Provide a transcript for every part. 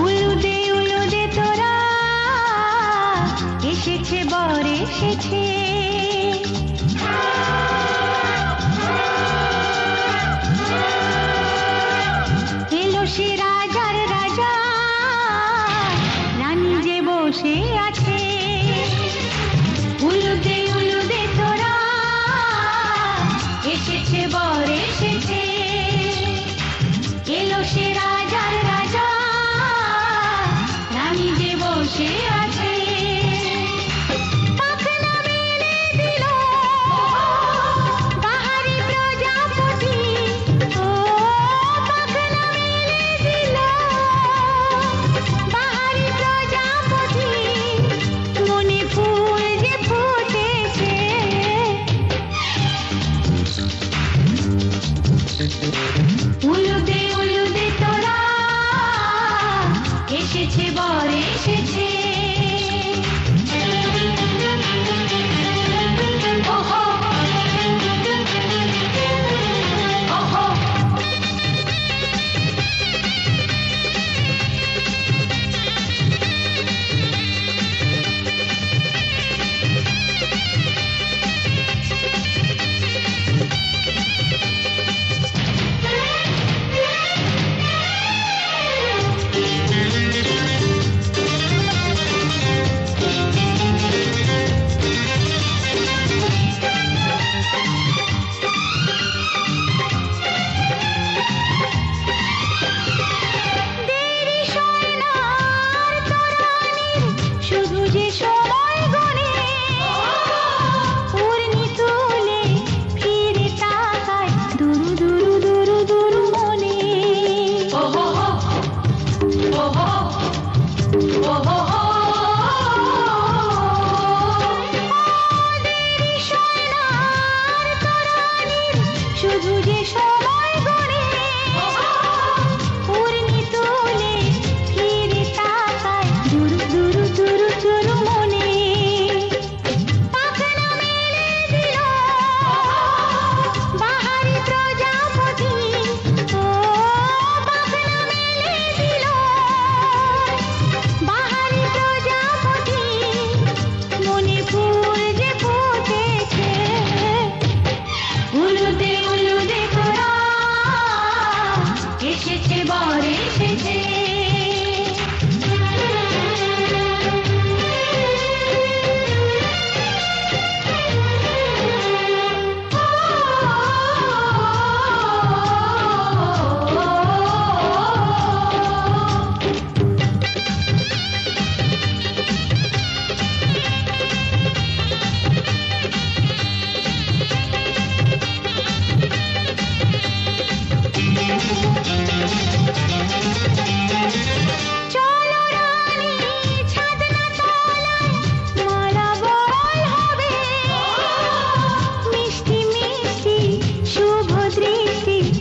উলুদে উলুদে তোরা এসেছে বর এসেছে, এলো সে রাজার রাজা, রানী যে বসে আছে। উলুদে উলুদে তোরা এসেছে বর এসেছে, এলো সে রাজার রাজা, রানী যে বসে আছে। পাখনা মেলে দিল বাহারি প্রজাপতি, ও পাখনা মেলে দিল বাহারি প্রজাপতি, মনে ফুল যে ফুটেছে। উলুদে উলুদে তোরা এসেছে বর এসেছে। ওহো ওহো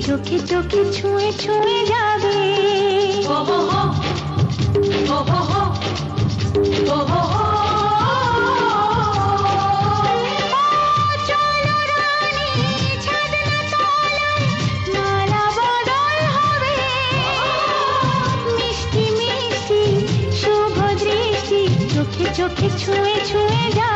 চোখে চোখে ছুঁয়ে ছুঁয়ে যাবে। চলো রানী ছাদনা তলায়, মালা বদল হবে। মিষ্টি মিষ্টি শুভ দৃষ্টি চোখে চোখে ছুঁয়ে ছুঁয়ে যাবে।